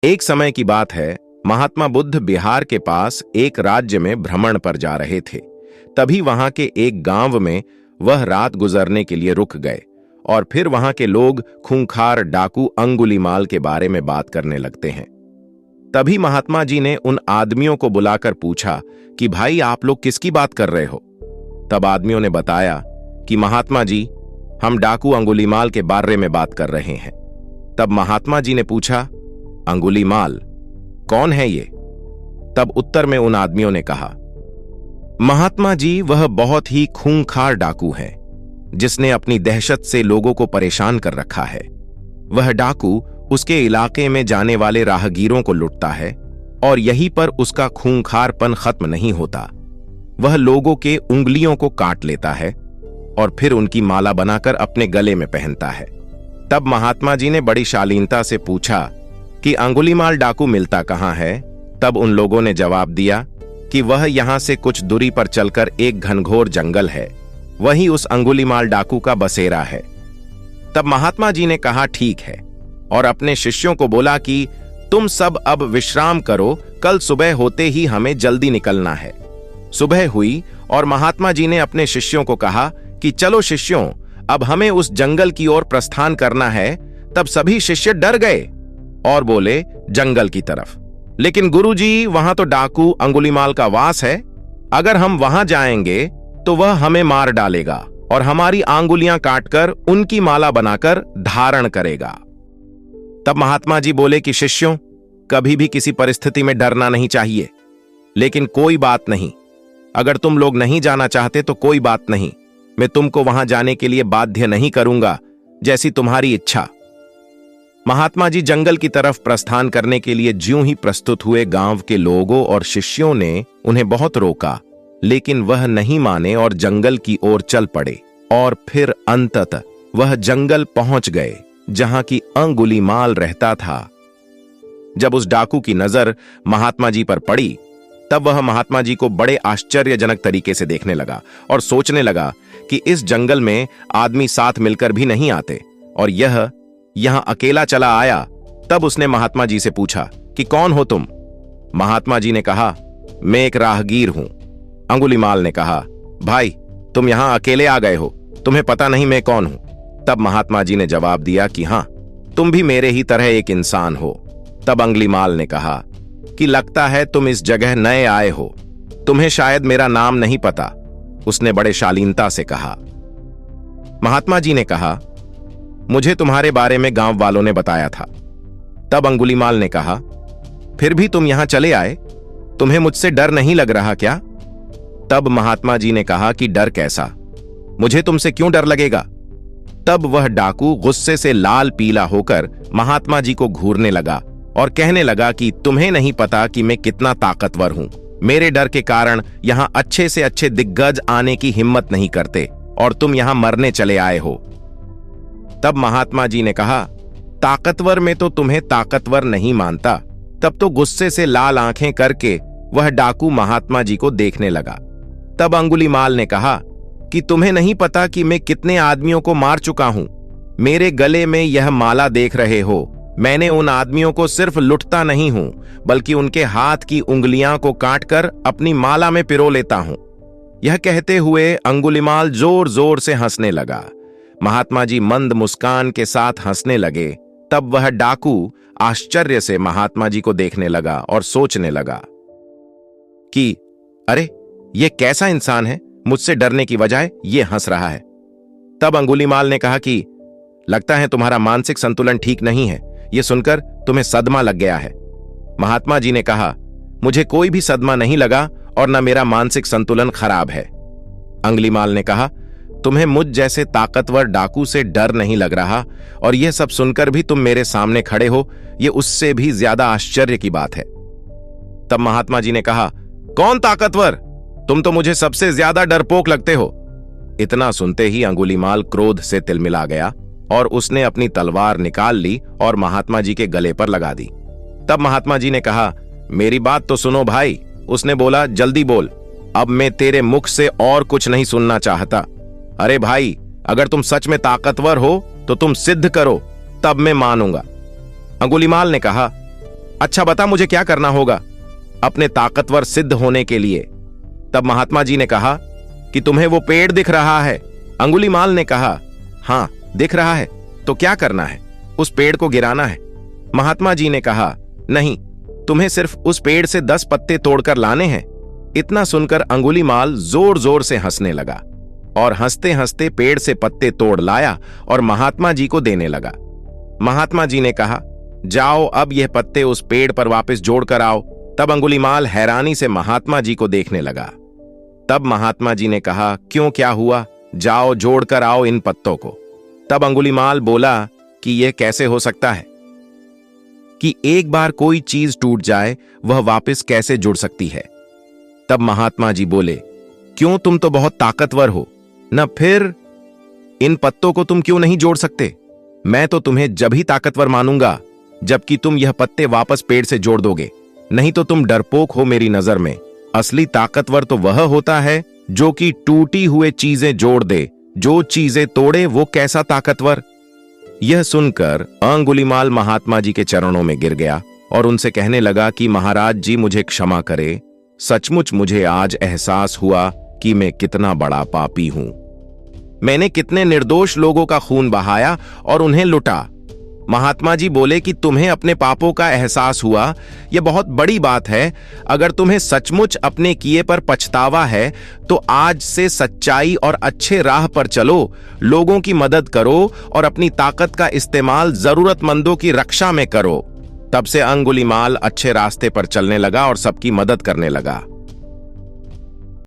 एक समय की बात है, महात्मा बुद्ध बिहार के पास एक राज्य में भ्रमण पर जा रहे थे। तभी वहां के एक गांव में वह रात गुजरने के लिए रुक गए और फिर वहां के लोग खूंखार डाकू अंगुलीमाल के बारे में बात करने लगते हैं। तभी महात्मा जी ने उन आदमियों को बुलाकर पूछा कि भाई, आप लोग किसकी बात कर रहे हो? तब आदमियों ने बताया कि महात्मा जी, हम डाकू अंगुलीमाल के बारे में बात कर रहे हैं। तब महात्मा जी ने पूछा, अंगुलीमाल कौन है ये? तब उत्तर में उन आदमियों ने कहा, महात्मा जी, वह बहुत ही खूंखार डाकू है जिसने अपनी दहशत से लोगों को परेशान कर रखा है। वह डाकू उसके इलाके में जाने वाले राहगीरों को लुटता है और यहीं पर उसका खूंखारपन खत्म नहीं होता। वह लोगों के उंगलियों को काट लेता है और फिर उनकी माला बनाकर अपने गले में पहनता है। तब महात्मा जी ने बड़ी शालीनता से पूछा कि अंगुलीमाल डाकू मिलता कहां है? तब उन लोगों ने जवाब दिया कि वह यहां से कुछ दूरी पर चलकर एक घनघोर जंगल है, वही उस अंगुलीमाल डाकू का बसेरा है। तब महात्मा जी ने कहा, ठीक है, और अपने शिष्यों को बोला कि तुम सब अब विश्राम करो, कल सुबह होते ही हमें जल्दी निकलना है। सुबह हुई और महात्मा जी ने अपने शिष्यों को कहा कि चलो शिष्यों, अब हमें उस जंगल की ओर प्रस्थान करना है। तब सभी शिष्य डर गए और बोले, जंगल की तरफ? लेकिन गुरुजी, वहां तो डाकू अंगुलीमाल का वास है। अगर हम वहां जाएंगे तो वह हमें मार डालेगा और हमारी आंगुलियां काटकर उनकी माला बनाकर धारण करेगा। तब महात्मा जी बोले कि शिष्यों, कभी भी किसी परिस्थिति में डरना नहीं चाहिए। लेकिन कोई बात नहीं, अगर तुम लोग नहीं जाना चाहते तो कोई बात नहीं, मैं तुमको वहां जाने के लिए बाध्य नहीं करूंगा, जैसी तुम्हारी इच्छा। महात्मा जी जंगल की तरफ प्रस्थान करने के लिए ज्यों ही प्रस्तुत हुए, गांव के लोगों और शिष्यों ने उन्हें बहुत रोका, लेकिन वह नहीं माने और जंगल की ओर चल पड़े। और फिर अंततः वह जंगल पहुंच गए जहां की अंगुलीमाल रहता था। जब उस डाकू की नजर महात्मा जी पर पड़ी, तब वह महात्मा जी को बड़े आश्चर्यजनक तरीके से देखने लगा और सोचने लगा कि इस जंगल में आदमी साथ मिलकर भी नहीं आते और यह यहां अकेला चला आया। तब उसने महात्मा जी से पूछा कि कौन हो तुम? महात्मा जी ने कहा, मैं एक राहगीर हूं। अंगुलीमाल ने कहा, भाई, तुम यहां अकेले आ गए हो, तुम्हें पता नहीं मैं कौन हूं? तब महात्मा जी ने जवाब दिया कि हां, तुम भी मेरे ही तरह एक इंसान हो। तब अंगुलीमाल ने कहा कि लगता है तुम इस जगह नए आए हो, तुम्हें शायद मेरा नाम नहीं पता। उसने बड़े शालीनता से कहा। महात्मा जी ने कहा, मुझे तुम्हारे बारे में गांव वालों ने बताया था। तब अंगुलीमाल ने कहा, फिर भी तुम यहां चले आए, तुम्हें मुझसे डर नहीं लग रहा क्या? तब महात्मा जी ने कहा कि डर कैसा, मुझे तुमसे क्यों डर लगेगा? तब वह डाकू गुस्से से लाल पीला होकर महात्मा जी को घूरने लगा और कहने लगा कि तुम्हें नहीं पता कि मैं कितना ताकतवर हूं। मेरे डर के कारण यहां अच्छे से अच्छे दिग्गज आने की हिम्मत नहीं करते और तुम यहां मरने चले आए हो। तब महात्मा जी ने कहा, ताकतवर में तो तुम्हें ताकतवर नहीं मानता। तब तो गुस्से से लाल आंखें करके वह डाकू महात्मा जी को देखने लगा। तब अंगुलीमाल ने कहा कि तुम्हें नहीं पता कि मैं कितने आदमियों को मार चुका हूं। मेरे गले में यह माला देख रहे हो, मैंने उन आदमियों को सिर्फ लुटता नहीं हूं, बल्कि उनके हाथ की उंगलियां को काटकर अपनी माला में पिरो लेता हूं। यह कहते हुए अंगुलीमाल जोर जोर से हंसने लगा। महात्मा जी मंद मुस्कान के साथ हंसने लगे। तब वह डाकू आश्चर्य से महात्मा जी को देखने लगा और सोचने लगा कि अरे, ये कैसा इंसान है, मुझसे डरने की बजाय ये हंस रहा है। तब अंगुलीमाल ने कहा कि लगता है तुम्हारा मानसिक संतुलन ठीक नहीं है, यह सुनकर तुम्हें सदमा लग गया है। महात्मा जी ने कहा, मुझे कोई भी सदमा नहीं लगा और न मेरा मानसिक संतुलन खराब है। अंगुलीमाल ने कहा, तुम्हें मुझ जैसे ताकतवर डाकू से डर नहीं लग रहा और यह सब सुनकर भी तुम मेरे सामने खड़े हो, यह उससे भी ज्यादा आश्चर्य की बात है। तब महात्मा जी ने कहा, कौन ताकतवर? तुम तो मुझे सबसे ज्यादा डरपोक लगते हो। इतना सुनते ही अंगुलीमाल क्रोध से तिलमिला गया और उसने अपनी तलवार निकाल ली और महात्मा जी के गले पर लगा दी। तब महात्मा जी ने कहा, मेरी बात तो सुनो भाई। उसने बोला, जल्दी बोल, अब मैं तेरे मुख से और कुछ नहीं सुनना चाहता। अरे भाई, अगर तुम सच में ताकतवर हो तो तुम सिद्ध करो, तब मैं मानूंगा। अंगुलीमाल ने कहा, अच्छा बता मुझे क्या करना होगा अपने ताकतवर सिद्ध होने के लिए। तब महात्मा जी ने कहा कि तुम्हें वो पेड़ दिख रहा है। अंगुलीमाल ने कहा, हां दिख रहा है, तो क्या करना है? उस पेड़ को गिराना है। महात्मा जी ने कहा, नहीं, तुम्हें सिर्फ उस पेड़ से 10 पत्ते तोड़कर लाने हैं। इतना सुनकर अंगुलीमाल जोर जोर से हंसने लगा और हंसते हंसते पेड़ से पत्ते तोड़ लाया और महात्मा जी को देने लगा। महात्मा जी ने कहा, जाओ अब यह पत्ते उस पेड़ पर वापस जोड़कर आओ। तब अंगुलीमाल हैरानी से महात्मा जी को देखने लगा। तब महात्मा जी ने कहा, क्यों, क्या हुआ? जाओ जोड़कर आओ इन पत्तों को। तब अंगुलीमाल बोला कि यह कैसे हो सकता है कि एक बार कोई चीज टूट जाए वह वापस कैसे जुड़ सकती है? तब महात्मा जी बोले, क्यों, तुम तो बहुत ताकतवर हो न, फिर इन पत्तों को तुम क्यों नहीं जोड़ सकते? मैं तो तुम्हें जब ही ताकतवर मानूंगा जबकि तुम यह पत्ते वापस पेड़ से जोड़ दोगे, नहीं तो तुम डरपोक हो मेरी नजर में। असली ताकतवर तो वह होता है जो कि टूटी हुए चीजें जोड़ दे, जो चीजें तोड़े वो कैसा ताकतवर। यह सुनकर अंगुलीमाल महात्मा जी के चरणों में गिर गया और उनसे कहने लगा कि महाराज जी मुझे क्षमा करे, सचमुच मुझे आज एहसास हुआ कि मैं कितना बड़ा पापी हूं। मैंने कितने निर्दोष लोगों का खून बहाया और उन्हें लुटा। महात्मा जी बोले कि तुम्हें अपने पापों का एहसास हुआ, यह बहुत बड़ी बात है। अगर तुम्हें सचमुच अपने किए पर पछतावा है तो आज से सच्चाई और अच्छे राह पर चलो, लोगों की मदद करो और अपनी ताकत का इस्तेमाल जरूरतमंदों की रक्षा में करो। तब से अंगुलीमाल अच्छे रास्ते पर चलने लगा और सबकी मदद करने लगा।